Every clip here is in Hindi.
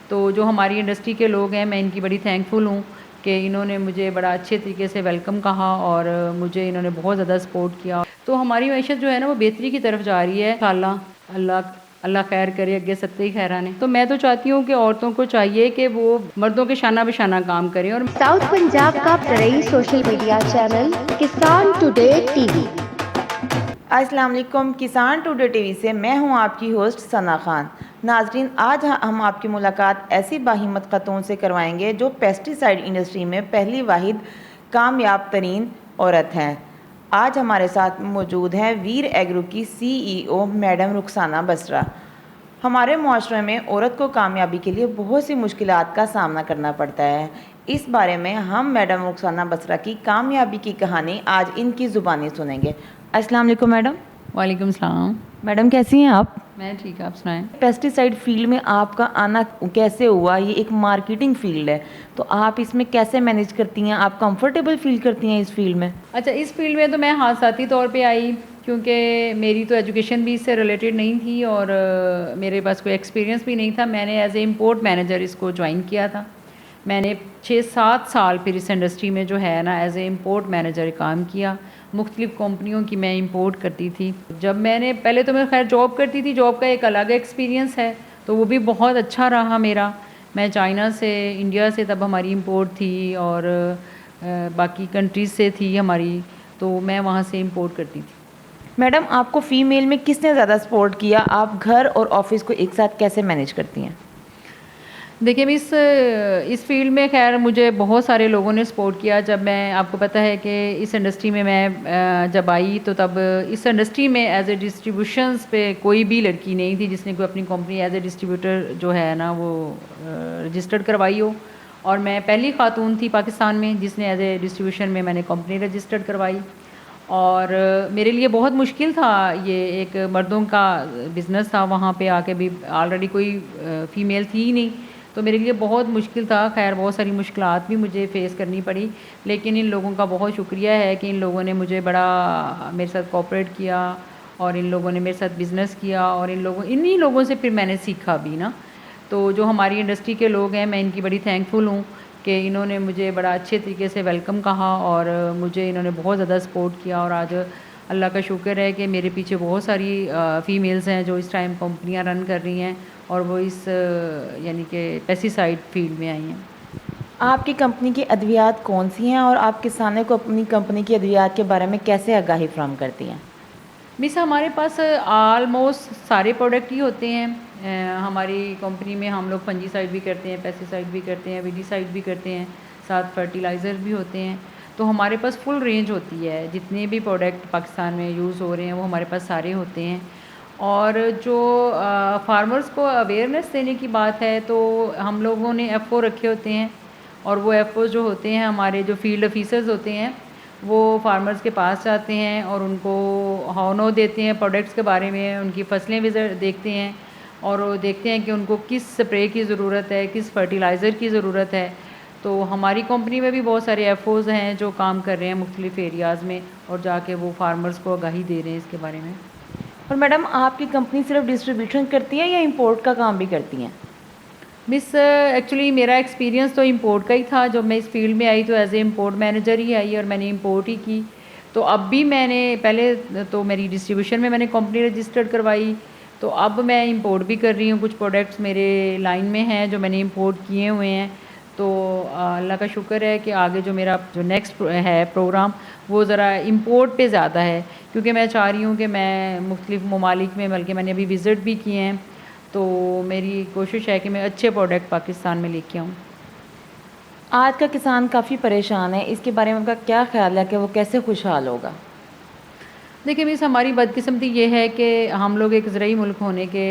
तो जो हमारी इंडस्ट्री के लोग हैं, मैं इनकी बड़ी थैंकफुल हूँ कि इन्होंने मुझे बड़ा अच्छे तरीके से वेलकम कहा और मुझे इन्होंने बहुत ज़्यादा सपोर्ट किया। तो हमारी मईशत जो है ना वो बेहतरी की तरफ जा रही है। इंशाअल्लाह अल्लाह अल्लाह खैर करे, अगे सत्ते ही खैरान है। तो मैं तो चाहती हूँ कि औरतों को चाहिए कि वो मर्दों के शाना बिशाना काम करें। और साउथ पंजाब का बरई सोशल मीडिया चैनल किसान टुडे टीवी। अस्सलाम वालेकुम, किसान टुडे टीवी से मैं हूं आपकी होस्ट सना खान। नाजरीन, आज हम आपकी मुलाकात ऐसी बाहिम्मत ख़तून से करवाएंगे जो पेस्टिसाइड इंडस्ट्री में पहली वाहिद कामयाब तरीन औरत हैं। आज हमारे साथ मौजूद हैं वीर एग्रो की CEO मैडम रुखसाना बसरा। हमारे मुआशरे में औरत को कामयाबी के लिए बहुत सी मुश्किलात का सामना करना पड़ता है। इस बारे में हम मैडम रुखसाना बसरा की कामयाबी की कहानी आज इनकी ज़ुबानी सुनेंगे। अस्सलाम वालेकुम मैडम। वालेकुम सलाम। मैडम कैसी हैं आप? मैं ठीक, आप सुनाएं। पेस्टिसाइड फील्ड में आपका आना कैसे हुआ? ये एक मार्केटिंग फील्ड है, तो आप इसमें कैसे मैनेज करती हैं? आप कंफर्टेबल फील करती हैं इस फील्ड में? अच्छा, इस फील्ड में तो मैं हादसाती तौर पे आई, क्योंकि मेरी तो एजुकेशन भी इससे रिलेटेड नहीं थी और मेरे पास कोई एक्सपीरियंस भी नहीं था। मैंने एज ए इम्पोर्ट मैनेजर इसको ज्वाइन किया था। मैंने 6-7 साल फिर इस इंडस्ट्री में जो है ना एज ए इम्पोर्ट मैनेजर काम किया। मुख्तलिफ़ कंपनियों की मैं इंपोर्ट करती थी। जब मैंने पहले तो मैं खैर जॉब करती थी, जॉब का एक अलग एक्सपीरियंस है, तो वो भी बहुत अच्छा रहा मेरा। मैं चाइना से, इंडिया से तब हमारी इंपोर्ट थी और बाकी कंट्रीज़ से थी हमारी, तो मैं वहाँ से इंपोर्ट करती थी। मैडम, आपको फ़ीमेल में किसने ज़्यादा सपोर्ट किया? आप घर और ऑफिस को एक साथ कैसे मैनेज करती हैं? देखिए, इस फील्ड में खैर मुझे बहुत सारे लोगों ने सपोर्ट किया। जब मैं, आपको पता है कि इस इंडस्ट्री में मैं जब आई तो तब इस इंडस्ट्री में एज ए डिस्ट्रीब्यूशंस पे कोई भी लड़की नहीं थी जिसने कोई अपनी कंपनी एज ए डिस्ट्रीब्यूटर जो है ना वो रजिस्टर्ड करवाई हो। और मैं पहली खातून थी पाकिस्तान में जिसने एज ए डिस्ट्रीब्यूशन में मैंने कंपनी रजिस्टर्ड करवाई। और मेरे लिए बहुत मुश्किल था, ये एक मर्दों का बिज़नेस था, वहाँ पे आके भी ऑलरेडी कोई फ़ीमेल थी ही नहीं, तो मेरे लिए बहुत मुश्किल था। खैर बहुत सारी मुश्किलात भी मुझे फ़ेस करनी पड़ी, लेकिन इन लोगों का बहुत शुक्रिया है कि इन लोगों ने मुझे बड़ा मेरे साथ कोऑपरेट किया और इन लोगों ने मेरे साथ बिज़नेस किया और इन्हीं लोगों से फिर मैंने सीखा भी ना। तो जो हमारी इंडस्ट्री के लोग हैं, मैं इनकी बड़ी थैंकफुल हूँ कि इन्होंने मुझे बड़ा अच्छे तरीके से वेलकम कहा और मुझे इन्होंने बहुत ज़्यादा सपोर्ट किया। और आज अल्लाह का शुक्र है कि मेरे पीछे बहुत सारी फ़ीमेल्स हैं जो इस टाइम कंपनियां रन कर रही हैं और वो इस यानी कि पेस्टिसाइड फील्ड में आई हैं। आपकी कंपनी की अद्वियात कौन सी हैं और आप किसानों को अपनी कंपनी की अद्वियात के बारे में कैसे आगाही फराहम करती हैं? मिस, हमारे पास आलमोस्ट सारे प्रोडक्ट ही होते हैं। हमारी कंपनी में हम लोग फंजीसाइड भी करते हैं, पेस्टिसाइड भी करते हैं, वीडीसाइड भी करते हैं, साथ फर्टिलाइज़र भी होते हैं। तो हमारे पास फुल रेंज होती है, जितने भी प्रोडक्ट पाकिस्तान में यूज़ हो रहे हैं वो हमारे पास सारे होते हैं। और जो फार्मर्स को अवेयरनेस देने की बात है, तो हम लोगों ने FO रखे होते हैं और वो FO जो होते हैं, हमारे जो फील्ड ऑफिसर्स होते हैं, वो फार्मर्स के पास जाते हैं और उनको हौनो देते हैं प्रोडक्ट्स के बारे में, उनकी फसलें विज़िट देखते हैं और वो देखते हैं कि उनको किस स्प्रे की ज़रूरत है, किस फर्टिलाइज़र की ज़रूरत है। तो हमारी कंपनी में भी बहुत सारे FOs हैं जो काम कर रहे हैं मुख्तलिफ़ एरियाज़ में और जाके वो फार्मर्स को आगाही दे रहे हैं इसके बारे में। और मैडम, आपकी कंपनी सिर्फ डिस्ट्रीब्यूशन करती है या इंपोर्ट का काम भी करती हैं? मिस, एक्चुअली मेरा एक्सपीरियंस तो इंपोर्ट का ही था। जब मैं इस फील्ड में आई तो एज ए इम्पोर्ट मैनेजर ही आई और मैंने इंपोर्ट ही की। तो अब भी मैंने पहले तो मेरी डिस्ट्रीब्यूशन में मैंने कंपनी रजिस्टर्ड करवाई, तो अब मैं इंपोर्ट भी कर रही हूँ। कुछ प्रोडक्ट्स मेरे लाइन में हैं जो मैंने इंपोर्ट किए हुए हैं। तो अल्लाह का शुक्र है कि आगे जो मेरा जो नेक्स्ट है प्रोग्राम वो ज़रा इंपोर्ट पे ज़्यादा है, क्योंकि मैं चाह रही हूँ कि मैं मुख्तलिफ़ ममालिक में, बल्कि मैंने अभी विज़िट भी किए हैं, तो मेरी कोशिश है कि मैं अच्छे प्रोडक्ट पाकिस्तान में लेके आऊँ। आज का किसान काफ़ी परेशान है, इसके बारे में आपका क्या ख्याल है कि वो कैसे खुशहाल होगा? देखिए मिस, हमारी बदकिस्मती ये है कि हम लोग एक ज़रई मुल्क होने के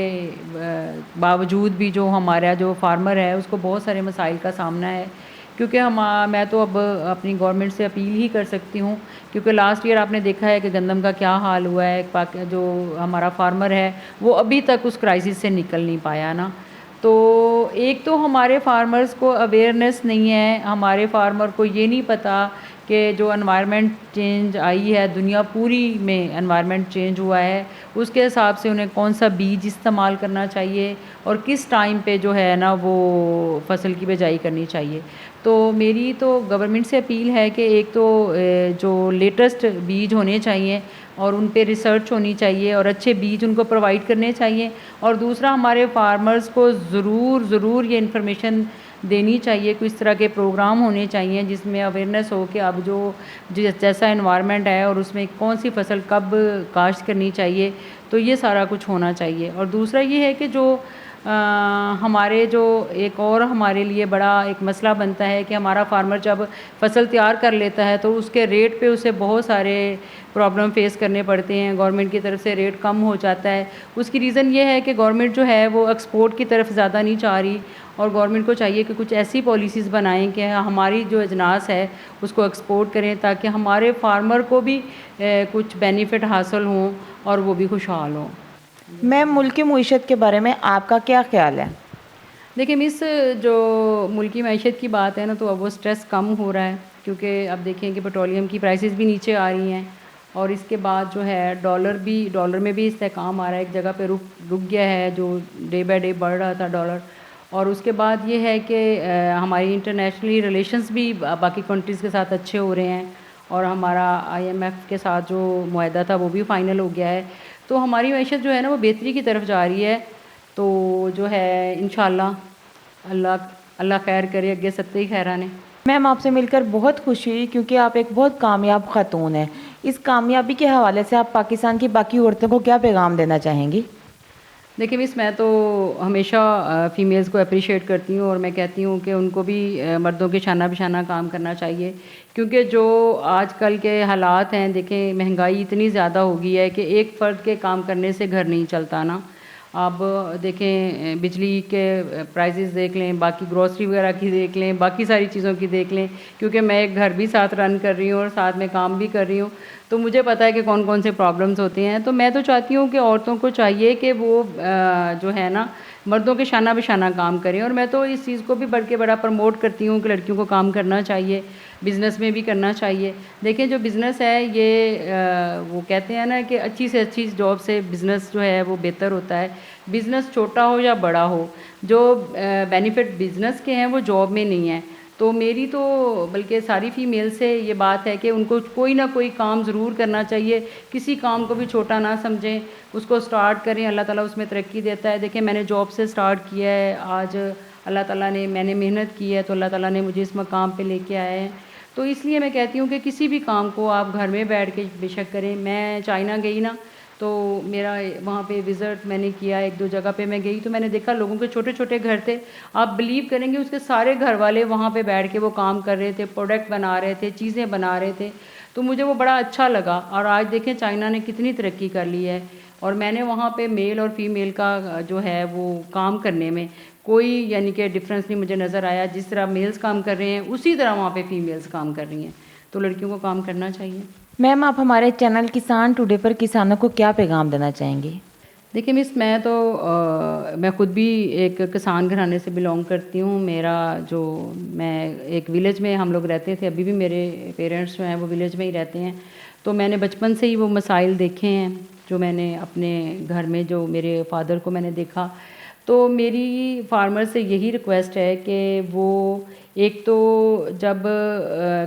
बावजूद भी जो हमारा जो फार्मर है उसको बहुत सारे मसाइल का सामना है। क्योंकि मैं तो अब अपनी गवर्नमेंट से अपील ही कर सकती हूँ, क्योंकि लास्ट ईयर आपने देखा है कि गंदम का क्या हाल हुआ है। जो हमारा फार्मर है वो अभी तक उस क्राइसिस से निकल नहीं पाया ना। तो एक तो हमारे फार्मर्स को अवेयरनेस नहीं है, हमारे फार्मर को ये नहीं पता कि जो एनवायरनमेंट चेंज आई है दुनिया पूरी में, एनवायरनमेंट चेंज हुआ है, उसके हिसाब से उन्हें कौन सा बीज इस्तेमाल करना चाहिए और किस टाइम पे जो है ना वो फसल की बिजाई करनी चाहिए। तो मेरी तो गवर्नमेंट से अपील है कि एक तो जो लेटेस्ट बीज होने चाहिए और उन पे रिसर्च होनी चाहिए और अच्छे बीज उनको प्रोवाइड करने चाहिए, और दूसरा हमारे फार्मर्स को ज़रूर ये इन्फॉर्मेशन देनी चाहिए, कुछ तरह के प्रोग्राम होने चाहिए जिसमें अवेयरनेस हो कि अब जो जैसा एनवायरनमेंट है और उसमें कौन सी फसल कब काश्त करनी चाहिए, तो ये सारा कुछ होना चाहिए। और दूसरा ये है कि जो हमारे जो एक और हमारे लिए बड़ा एक मसला बनता है कि हमारा फार्मर जब फसल तैयार कर लेता है तो उसके रेट पे उसे बहुत सारे प्रॉब्लम फेस करने पड़ते हैं, गवर्नमेंट की तरफ से रेट कम हो जाता है। उसकी रीज़न ये है कि गवर्नमेंट जो है वो एक्सपोर्ट की तरफ ज़्यादा नहीं चाह रही, और गवर्नमेंट को चाहिए कि कुछ ऐसी पॉलिसीज़ बनाएं कि हमारी जो अजनास है उसको एक्सपोर्ट करें ताकि हमारे फार्मर को भी कुछ बेनिफिट हासिल हों और वो भी खुशहाल हों। मैम, मुल्क की मईशत के बारे में आपका क्या ख्याल है? देखिए मिस, जो मुल्की मईशत की बात है ना, तो अब वो स्ट्रेस कम हो रहा है क्योंकि अब देखें कि पेट्रोलियम की प्राइसेस भी नीचे आ रही हैं, और इसके बाद जो है डॉलर में भी इस्तेहकाम आ रहा है, एक जगह पे रुक गया है जो डे बाय डे बढ़ रहा था डॉलर। और उसके बाद ये है कि हमारी इंटरनेशनली रिलेशंस भी बाकी कंट्रीज़ के साथ अच्छे हो रहे हैं, और हमारा IMF के साथ जो मुआहदा था वो भी फ़ाइनल हो गया है, तो हमारी मईशत जो है ना वो बेहतरी की तरफ जा रही है। तो जो है इंशाल्लाह अल्लाह खैर करे, अगे सत्ते ही खैरान है। मैम, आपसे मिलकर बहुत खुशी हुई क्योंकि आप एक बहुत कामयाब खातून हैं। इस कामयाबी के हवाले से आप पाकिस्तान की बाकी औरतों को क्या पैगाम देना चाहेंगी? देखिए मिस, मैं तो हमेशा फ़ीमेल्स को अप्रिशिएट करती हूँ और मैं कहती हूँ कि उनको भी मर्दों के शाना बिशाना काम करना चाहिए, क्योंकि जो आजकल के हालात हैं, देखें महंगाई इतनी ज़्यादा हो गई है कि एक फ़र्द के काम करने से घर नहीं चलता ना। अब देखें बिजली के प्राइसेस देख लें, बाकी ग्रॉसरी वगैरह की देख लें, बाकी सारी चीज़ों की देख लें, क्योंकि मैं एक घर भी साथ रन कर रही हूँ और साथ में काम भी कर रही हूँ, तो मुझे पता है कि कौन कौन से प्रॉब्लम्स होते हैं। तो मैं तो चाहती हूँ कि औरतों को चाहिए कि वो जो है ना मर्दों के शाना बिशाना काम करें, और मैं तो इस चीज़ को भी बढ़ के बड़ा प्रमोट करती हूँ कि लड़कियों को काम करना चाहिए, बिज़नेस में भी करना चाहिए। देखें जो बिज़नेस है ये वो कहते हैं ना कि अच्छी से अच्छी जॉब से बिज़नेस जो है वो बेहतर होता है, बिज़नेस छोटा हो या बड़ा हो, जो बेनिफिट बिज़नेस के हैं वो जॉब में नहीं है। तो मेरी तो बल्कि सारी फीमेल से ये बात है कि उनको कोई ना कोई काम ज़रूर करना चाहिए, किसी काम को भी छोटा ना समझें, उसको स्टार्ट करें, अल्लाह ताला उसमें तरक्की देता है। देखें मैंने जॉब से स्टार्ट किया है, आज अल्लाह ताला ने, मैंने मेहनत की है तो अल्लाह ताला ने मुझे इस मकाम पे लेके आए हैं। तो इसलिए मैं कहती हूँ कि किसी भी काम को आप घर में बैठ के बेशक करें। मैं चाइना गई ना, तो मेरा वहाँ पे विज़िट मैंने किया, एक दो जगह पे मैं गई तो मैंने देखा लोगों के छोटे छोटे घर थे, आप बिलीव करेंगे उसके सारे घर वाले वहाँ पे बैठ के वो काम कर रहे थे, प्रोडक्ट बना रहे थे, चीज़ें बना रहे थे, तो मुझे वो बड़ा अच्छा लगा। और आज देखें चाइना ने कितनी तरक्की कर ली है, और मैंने वहाँ पे मेल और फीमेल का जो है वो काम करने में कोई यानी कि डिफरेंस नहीं मुझे नज़र आया। जिस तरह मेल्स काम कर रहे हैं उसी तरह वहाँ पे फीमेल्स काम कर रही हैं, तो लड़कियों को काम करना चाहिए। मैम, आप हमारे चैनल किसान टुडे पर किसानों को क्या पैगाम देना चाहेंगी? देखिए मिस, मैं तो मैं ख़ुद भी एक किसान घराने से बिलोंग करती हूँ। मेरा जो मैं एक विलेज में हम लोग रहते थे, अभी भी मेरे पेरेंट्स जो हैं वो विलेज में ही रहते हैं, तो मैंने बचपन से ही वो मसाइल देखे हैं जो मैंने अपने घर में, जो मेरे फादर को मैंने देखा। तो मेरी फार्मर से यही रिक्वेस्ट है कि वो एक तो जब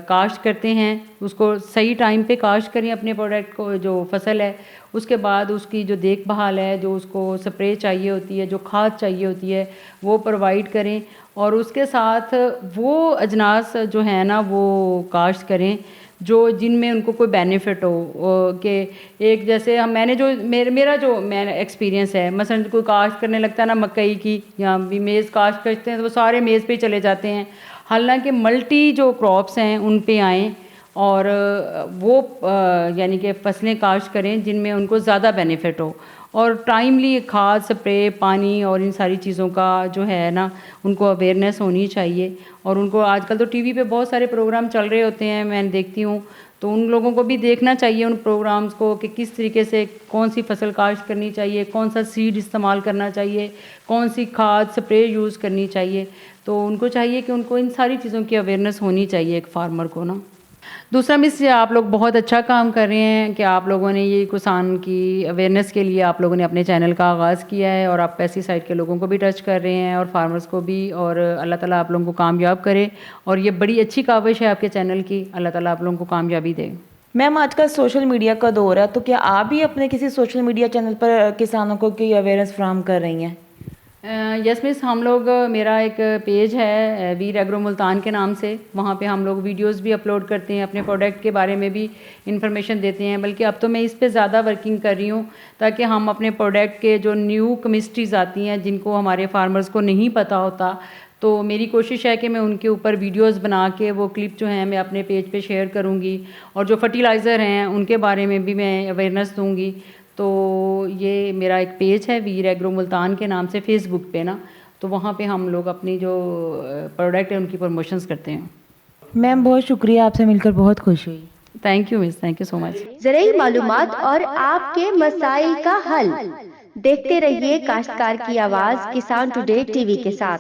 काश्त करते हैं उसको सही टाइम पे काश्त करें अपने प्रोडक्ट को, जो फसल है, उसके बाद उसकी जो देखभाल है, जो उसको स्प्रे चाहिए होती है, जो खाद चाहिए होती है, वो प्रोवाइड करें, और उसके साथ वो अजनास जो है ना वो काश्त करें जो जिनमें उनको कोई बेनिफिट हो। कि एक जैसे हम मैंने जो मेरा जो मैंने एक्सपीरियंस है, मसलन कोई काश्त करने लगता है ना मकई की, या भी मेज़ काश्त करते हैं तो वो सारे मेज़ पे ही चले जाते हैं, हालांकि मल्टी जो क्रॉप्स हैं उन पे आएँ और वो यानी कि फसलें काश्त करें जिनमें उनको ज़्यादा बेनिफिट हो, और टाइमली खाद, स्प्रे, पानी और इन सारी चीज़ों का जो है ना उनको अवेयरनेस होनी चाहिए। और उनको आजकल तो टीवी पे बहुत सारे प्रोग्राम चल रहे होते हैं, मैं देखती हूँ, तो उन लोगों को भी देखना चाहिए उन प्रोग्राम्स को कि किस तरीके से कौन सी फसल काश्त करनी चाहिए, कौन सा सीड इस्तेमाल करना चाहिए, कौन सी खाद, स्प्रे यूज़ करनी चाहिए। तो उनको चाहिए कि उनको इन सारी चीज़ों की अवेयरनेस होनी चाहिए एक फार्मर को ना। दूसरा मिस, आप लोग बहुत अच्छा काम कर रहे हैं कि आप लोगों ने ये किसान की अवेयरनेस के लिए आप लोगों ने अपने चैनल का आगाज़ किया है और आप पेस्टिसाइड के लोगों को भी टच कर रहे हैं और फार्मर्स को भी, और अल्लाह ताला आप लोगों को कामयाब करे। और ये बड़ी अच्छी काविश है आपके चैनल की, अल्लाह ताला आप लोगों को कामयाबी दे। मैम आजकल सोशल मीडिया का दौर है, तो क्या आप भी अपने किसी सोशल मीडिया चैनल पर किसानों को की अवेयरनेस फ्राहम कर रही हैं? यस मिस, हम लोग, मेरा एक पेज है वीर एग्रो मुल्तान के नाम से, वहाँ पे हम लोग वीडियोस भी अपलोड करते हैं, अपने प्रोडक्ट के बारे में भी इंफॉर्मेशन देते हैं। बल्कि अब तो मैं इस पे ज़्यादा वर्किंग कर रही हूँ ताकि हम अपने प्रोडक्ट के जो न्यू केमिस्ट्रीज़ आती हैं जिनको हमारे फार्मर्स को नहीं पता होता, तो मेरी कोशिश है कि मैं उनके ऊपर वीडियोस बना के वो क्लिप जो हैं मैं अपने पेज पे शेयर करूँगी। और जो फर्टिलाइज़र हैं उनके बारे में भी मैं अवेयरनेस दूँगी। तो ये मेरा एक पेज है वीर एग्रो मुल्तान के नाम से फेसबुक पे ना, तो वहाँ पे हम लोग अपनी जो प्रोडक्ट है उनकी प्रमोशंस करते हैं। मैम बहुत शुक्रिया, आपसे मिलकर बहुत खुश हुई। Thank you miss, thank you so much. ज़रूरी मालूमात और आपके मसाइल का हल देखते रहिए काश्तकार की आवाज़ किसान टुडे टीवी के साथ।